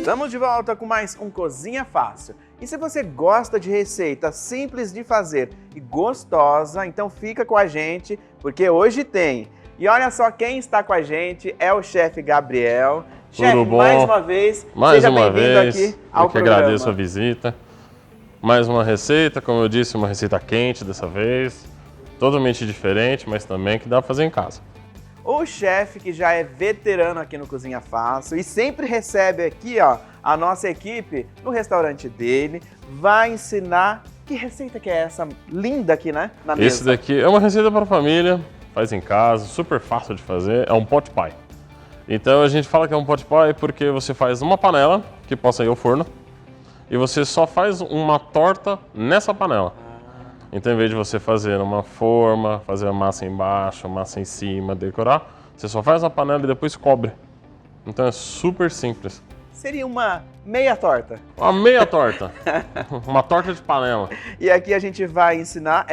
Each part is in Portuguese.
Estamos de volta com mais um Cozinha Fácil. E se você gosta de receita simples de fazer e gostosa, então fica com a gente, porque hoje tem. E olha só quem está com a gente, é o chefe Gabriel. Chefe, mais uma vez, seja bem-vindo aqui ao programa. Eu que agradeço a visita. Mais uma receita, como eu disse, uma receita quente dessa vez. Totalmente diferente, mas também que dá pra fazer em casa. O chefe que já é veterano aqui no Cozinha Fácil e sempre recebe aqui, ó, a nossa equipe no restaurante dele, vai ensinar que receita que é essa linda aqui, né, na mesa. Esse daqui é uma receita para família, faz em casa, super fácil de fazer, é um pot pie. Então a gente fala que é um pot pie porque você faz uma panela que possa ir ao forno e você só faz uma torta nessa panela. Então, em vez de você fazer uma forma, fazer a massa embaixo, a massa em cima, decorar, você só faz a panela e depois cobre. Então, é super simples. Seria uma meia torta. Uma meia torta. Uma torta de panela. E aqui a gente vai ensinar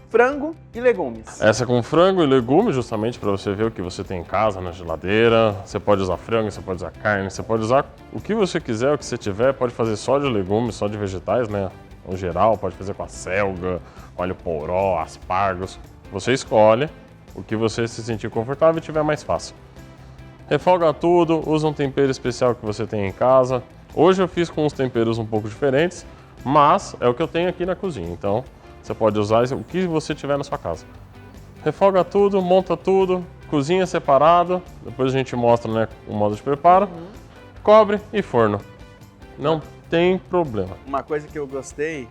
frango e legumes. Essa é com frango e legumes, justamente para você ver o que você tem em casa, na geladeira. Você pode usar frango, você pode usar carne, você pode usar o que você quiser, o que você tiver. Pode fazer só de legumes, só de vegetais, né? No geral, pode fazer com a selga, alho poró, aspargos. Você escolhe o que você se sentir confortável e tiver mais fácil. Refoga tudo, usa um tempero especial que você tem em casa. Hoje eu fiz com uns temperos um pouco diferentes, mas é o que eu tenho aqui na cozinha. Então, você pode usar o que você tiver na sua casa. Refoga tudo, monta tudo, cozinha separado. Depois a gente mostra, né, o modo de preparo. Cobre e forno. Não tem problema. Uma coisa que eu gostei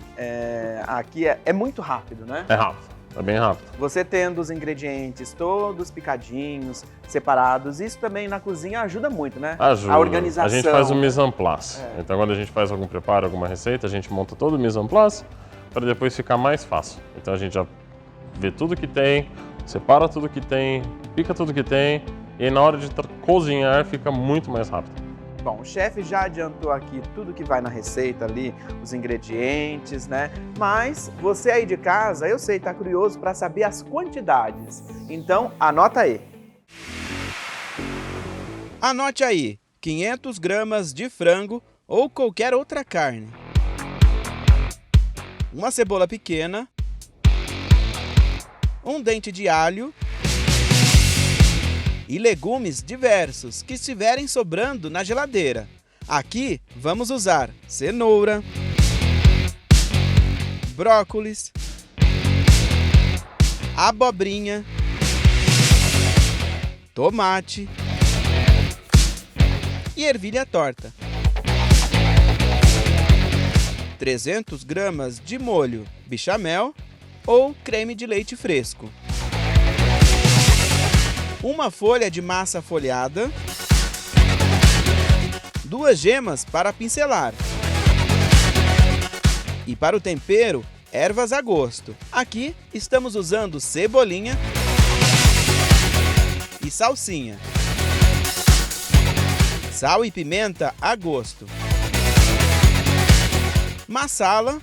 aqui é muito rápido, né? É rápido, é bem rápido. Você tendo os ingredientes todos picadinhos, separados, isso também na cozinha ajuda muito, né? Ajuda. A organização. A gente faz o mise en place. Então, quando a gente faz algum preparo, alguma receita, a gente monta todo o mise en place para depois ficar mais fácil. Então, a gente já vê tudo que tem, separa tudo que tem, pica tudo que tem e na hora de cozinhar fica muito mais rápido. Bom, o chefe já adiantou aqui tudo que vai na receita ali, os ingredientes, né? Mas você aí de casa, eu sei, tá curioso para saber as quantidades. Então, anota aí. Anote aí, 500 gramas de frango ou qualquer outra carne. Uma cebola pequena. Um dente de alho. E legumes diversos que estiverem sobrando na geladeira. Aqui vamos usar cenoura, brócolis, abobrinha, tomate e ervilha torta. 300 gramas de molho bechamel ou creme de leite fresco. Uma folha de massa folhada, 2 gemas para pincelar. E para o tempero, ervas a gosto. Aqui estamos usando cebolinha e salsinha. Sal e pimenta a gosto. Massala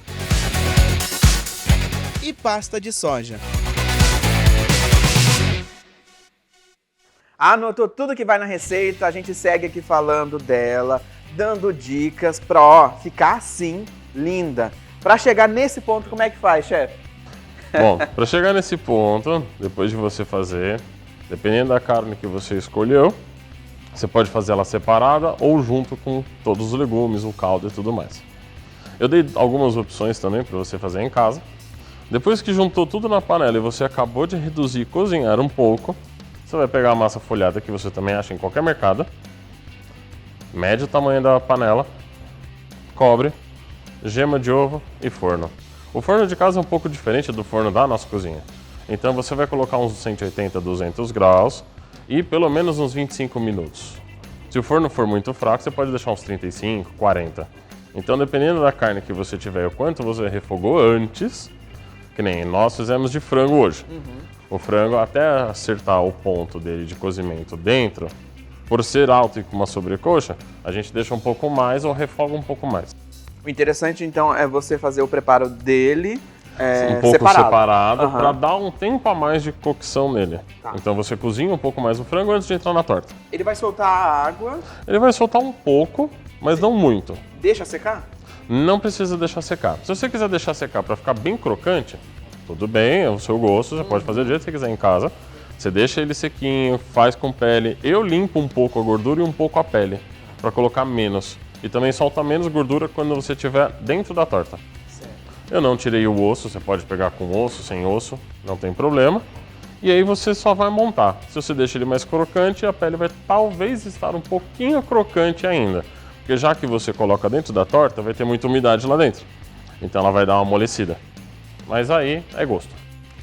e pasta de soja. Anotou tudo que vai na receita, a gente segue aqui falando dela, dando dicas para ficar assim, linda. Para chegar nesse ponto, como é que faz, chefe? Bom, para chegar nesse ponto, depois de você fazer, dependendo da carne que você escolheu, você pode fazer ela separada ou junto com todos os legumes, o caldo e tudo mais. Eu dei algumas opções também para você fazer em casa. Depois que juntou tudo na panela e você acabou de reduzir e cozinhar um pouco, você vai pegar a massa folhada que você também acha em qualquer mercado, mede o tamanho da panela, cobre, gema de ovo e forno. O forno de casa é um pouco diferente do forno da nossa cozinha. Então você vai colocar uns 180, 200 graus e pelo menos uns 25 minutos. Se o forno for muito fraco, você pode deixar uns 35, 40. Então, dependendo da carne que você tiver e o quanto você refogou antes, que nem nós fizemos de frango hoje. O frango, até acertar o ponto dele de cozimento dentro, por ser alto e com uma sobrecoxa, a gente deixa um pouco mais ou refoga um pouco mais. O interessante, então, é você fazer o preparo dele um pouco separado para dar um tempo a mais de cocção nele. Tá. Então você cozinha um pouco mais o frango antes de entrar na torta. Ele vai soltar a água? Ele vai soltar um pouco, mas não muito. Deixa secar? Não precisa deixar secar. Se você quiser deixar secar para ficar bem crocante, tudo bem, é o seu gosto, você pode fazer do jeito que você quiser em casa. Você deixa ele sequinho, faz com pele. Eu limpo um pouco a gordura e um pouco a pele, para colocar menos. E também solta menos gordura quando você estiver dentro da torta. Certo. Eu não tirei o osso, você pode pegar com osso, sem osso, não tem problema. E aí você só vai montar. Se você deixa ele mais crocante, a pele vai talvez estar um pouquinho crocante ainda. Porque já que você coloca dentro da torta, vai ter muita umidade lá dentro. Então ela vai dar uma amolecida. Mas aí é gosto.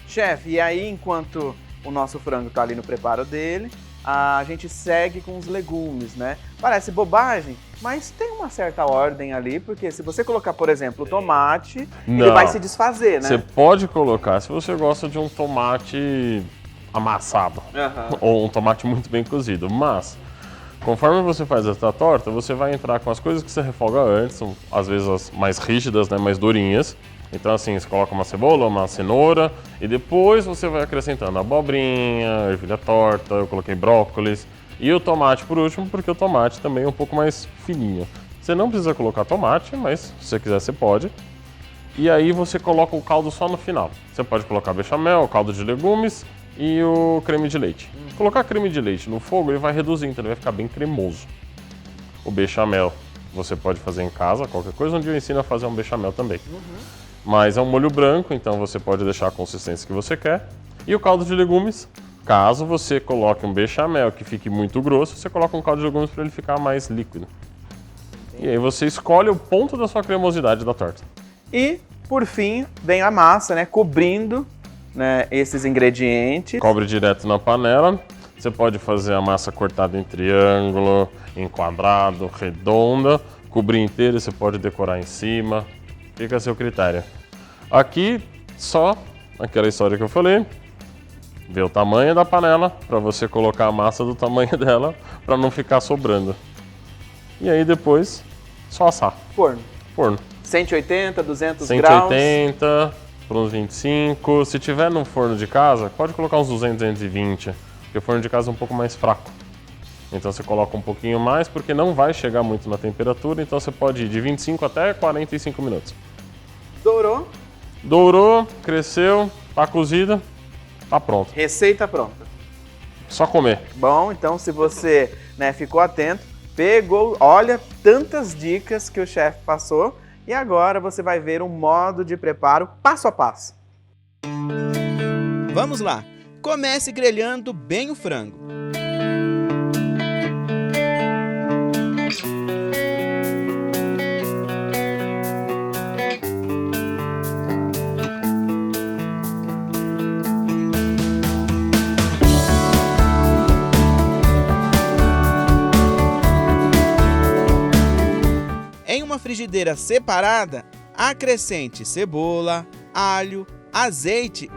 Chefe, e aí enquanto o nosso frango está ali no preparo dele, a gente segue com os legumes, né? Parece bobagem, mas tem uma certa ordem ali, porque se você colocar, por exemplo, o tomate, ele vai se desfazer, né? Você pode colocar, se você gosta de um tomate amassado, ou um tomate muito bem cozido, mas conforme você faz essa torta, você vai entrar com as coisas que você refoga antes, são às vezes as mais rígidas, né, mais durinhas. Então assim, você coloca uma cebola, uma cenoura e depois você vai acrescentando abobrinha, ervilha torta, eu coloquei brócolis e o tomate por último, porque o tomate também é um pouco mais fininho. Você não precisa colocar tomate, mas se você quiser você pode. E aí você coloca o caldo só no final. Você pode colocar bechamel, caldo de legumes e o creme de leite. Colocar creme de leite no fogo, ele vai reduzir, então ele vai ficar bem cremoso. O bechamel você pode fazer em casa, qualquer coisa, um dia eu ensino a fazer um bechamel também. Mas é um molho branco, então você pode deixar a consistência que você quer. E o caldo de legumes, caso você coloque um bechamel que fique muito grosso, você coloca um caldo de legumes para ele ficar mais líquido. E aí você escolhe o ponto da sua cremosidade da torta. E, por fim, vem a massa, né? Cobrindo, né, esses ingredientes. Cobre direto na panela. Você pode fazer a massa cortada em triângulo, em quadrado, redonda. Cobrir inteiro, você pode decorar em cima. Fica a seu critério. Aqui, só aquela história que eu falei. Ver o tamanho da panela, para você colocar a massa do tamanho dela, para não ficar sobrando. E aí depois, só assar. Forno. Forno. 180, 200 graus. 180 por uns 25. Se tiver no forno de casa, pode colocar uns 200, 220. Porque o forno de casa é um pouco mais fraco. Então você coloca um pouquinho mais, porque não vai chegar muito na temperatura. Então você pode ir de 25 até 45 minutos. Dourou. Dourou, cresceu, tá cozida, tá pronto. Receita pronta. Só comer. Bom, então se você, né, ficou atento, pegou, olha tantas dicas que o chefe passou e agora você vai ver um modo de preparo passo a passo. Vamos lá! Comece grelhando bem o frango. Em uma frigideira separada, acrescente cebola, alho, azeite.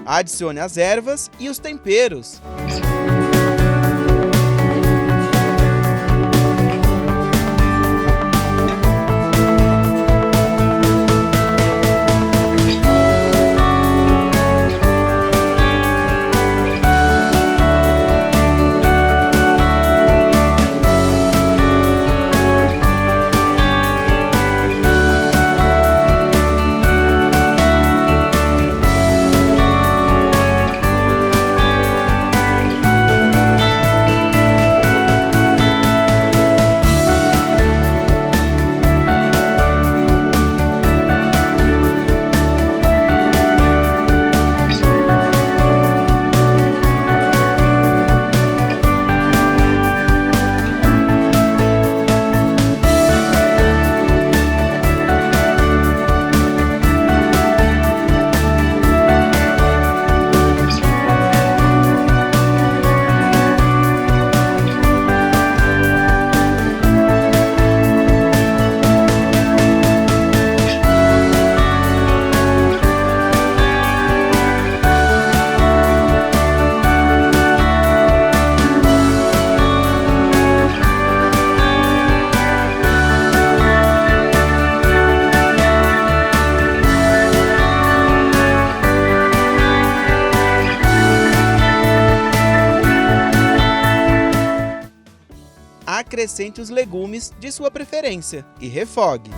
Adicione as ervas e os temperos. acrescente os legumes de sua preferência e refogue.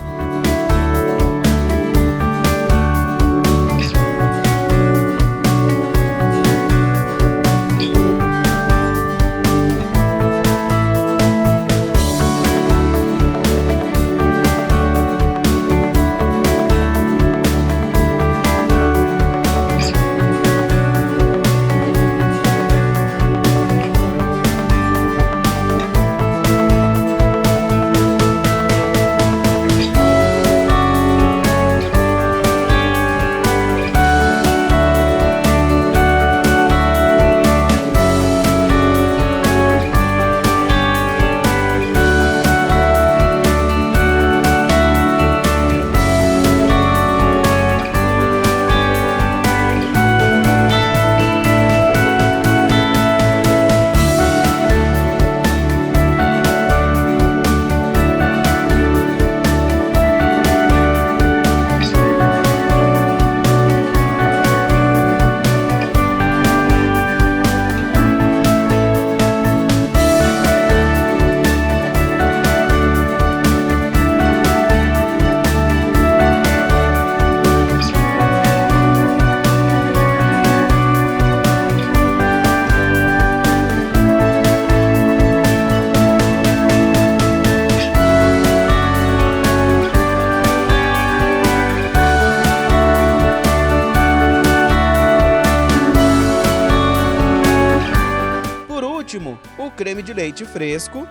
O creme de leite fresco.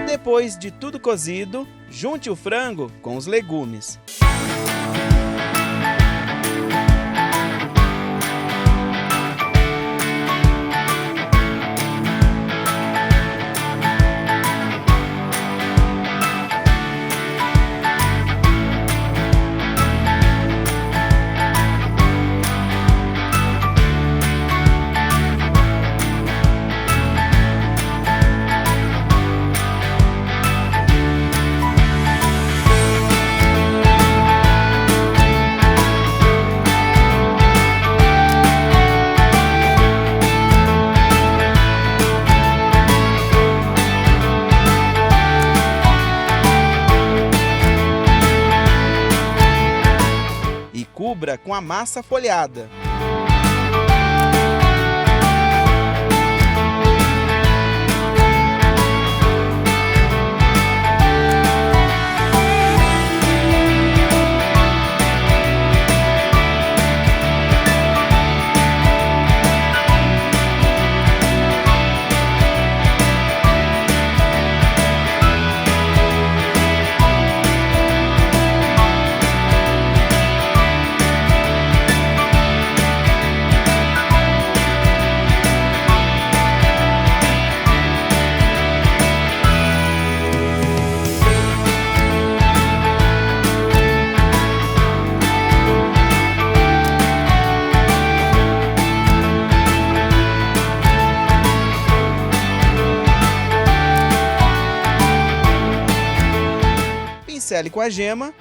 Depois de tudo cozido, junte o frango com os legumes. Cubra com a massa folhada. Pincele com a gema.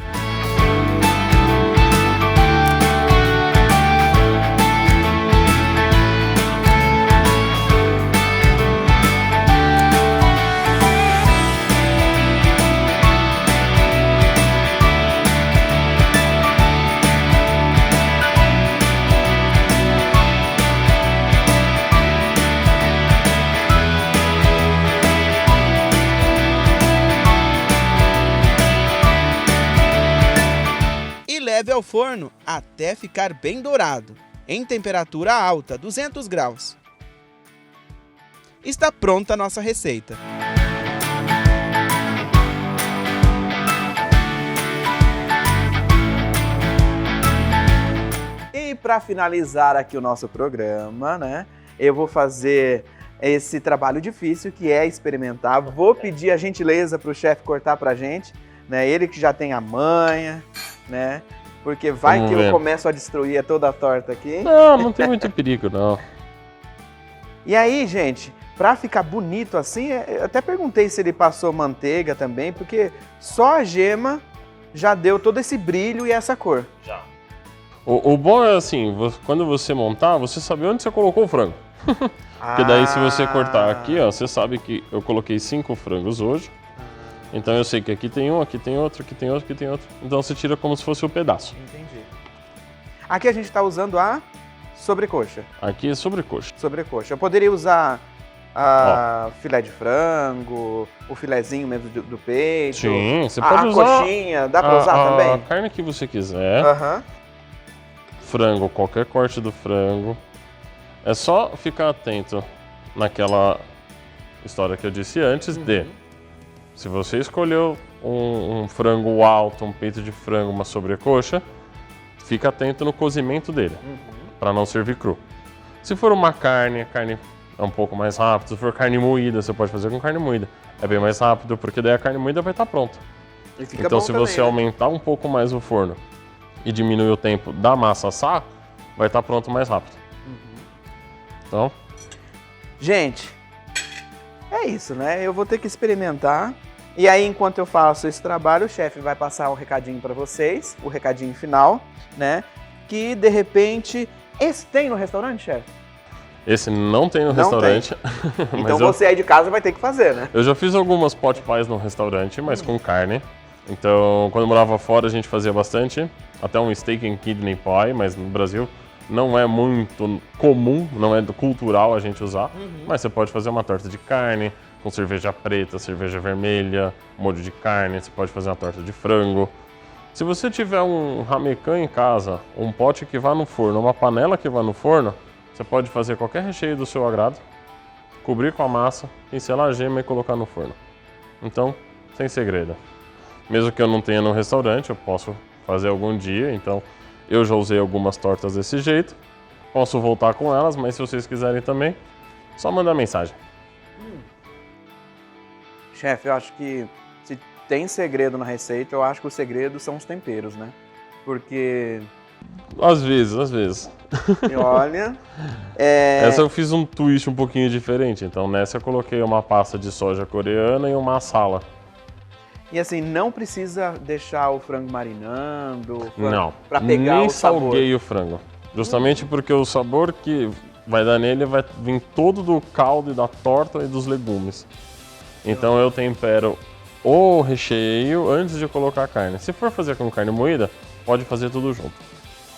Leve ao forno até ficar bem dourado, em temperatura alta, 200 graus. Está pronta a nossa receita. E para finalizar aqui o nosso programa, né, eu vou fazer esse trabalho difícil que é experimentar. Vou pedir a gentileza para o chefe cortar pra gente, né, ele que já tem a manha, né? Porque vai que eu começo a destruir toda a torta aqui. Não tem muito perigo, não. E aí, gente, pra ficar bonito assim, eu até perguntei se ele passou manteiga também, porque só a gema já deu todo esse brilho e essa cor. Já. O bom é assim, quando você montar, você sabe onde você colocou o frango. Porque daí se você cortar aqui, ó, você sabe que eu coloquei 5 frangos hoje. Então eu sei que aqui tem um, aqui tem outro, aqui tem outro, aqui tem outro. Então você tira como se fosse um pedaço. Entendi. Aqui a gente está usando a sobrecoxa. Aqui é sobrecoxa. Sobrecoxa. Eu poderia usar a filé de frango, o filezinho mesmo do peito. Sim, você pode usar. A coxinha, dá para usar também? A carne que você quiser. Aham. Frango, qualquer corte do frango. É só ficar atento naquela história que eu disse antes de... Se você escolheu um frango alto, um peito de frango, uma sobrecoxa, fica atento no cozimento dele, para não servir cru. Se for uma carne, a carne é um pouco mais rápido. Se for carne moída, você pode fazer com carne moída. É bem mais rápido, porque daí a carne moída vai estar pronta. E fica Então bom se também, você né? aumentar um pouco mais o forno e diminuir o tempo da massa assar, vai estar pronto mais rápido. Então, gente, é isso, né? Eu vou ter que experimentar. E aí, enquanto eu faço esse trabalho, o chefe vai passar um recadinho para vocês, o recadinho final, né? Que, de repente... Esse tem no restaurante, chefe? esse não tem no Não restaurante. Então mas você aí de casa vai ter que fazer, né? eu já fiz algumas pot pies no restaurante, mas com carne. Então, quando eu morava fora, a gente fazia bastante. Até um steak and kidney pie, mas no Brasil não é muito comum, não é cultural a gente usar. Mas você pode fazer uma torta de carne, com cerveja preta, cerveja vermelha, molho de carne, você pode fazer uma torta de frango. Se você tiver um ramecan em casa, um pote que vá no forno, uma panela que vá no forno, você pode fazer qualquer recheio do seu agrado, cobrir com a massa, pincelar a gema e colocar no forno. Então, sem segredo. Mesmo que eu não tenha no restaurante, eu posso fazer algum dia, então eu já usei algumas tortas desse jeito. Posso voltar com elas, mas se vocês quiserem também, só mandar mensagem. Chefe, eu acho que se tem segredo na receita, eu acho que o segredo são os temperos, né? Porque, Às vezes. olha, Essa eu fiz um twist um pouquinho diferente, então nessa eu coloquei uma pasta de soja coreana e uma massala. e assim, não precisa deixar o frango marinando Não, para pegar nem o sabor. salguei o frango. Justamente porque o sabor que vai dar nele vai vir todo do caldo e da torta e dos legumes. Então eu tempero o recheio antes de colocar a carne. Se for fazer com carne moída, pode fazer tudo junto.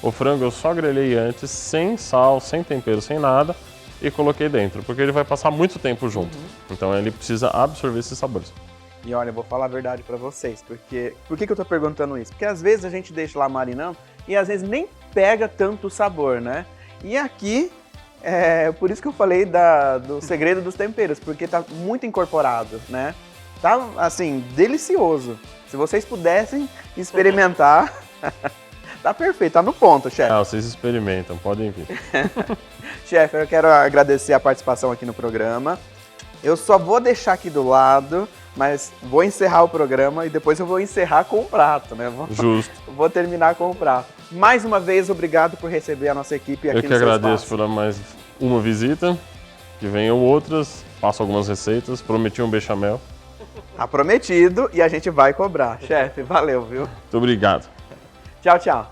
O frango eu só grelhei antes, sem sal, sem tempero, sem nada, e coloquei dentro, porque ele vai passar muito tempo junto. Então ele precisa absorver esses sabores. E olha, eu vou falar a verdade pra vocês, porque... Por que eu tô perguntando isso? Porque às vezes a gente deixa lá marinando e às vezes nem pega tanto sabor, né? E aqui, por isso que eu falei do segredo dos temperos, porque tá muito incorporado, né? Tá, assim, delicioso. Se vocês pudessem experimentar, tá perfeito, tá no ponto, chefe. Ah, vocês experimentam, podem vir. Chefe, eu quero agradecer a participação aqui no programa. Eu só vou deixar aqui do lado, mas vou encerrar o programa e depois eu vou encerrar com o prato, né? Justo. Vou terminar com o prato. Mais uma vez, obrigado por receber a nossa equipe aqui Eu que no seu agradeço espaço. por mais uma visita, que venham outras, faço algumas receitas, prometi um bechamel. Tá prometido e a gente vai cobrar. Chefe, valeu, viu? Muito obrigado. Tchau, tchau.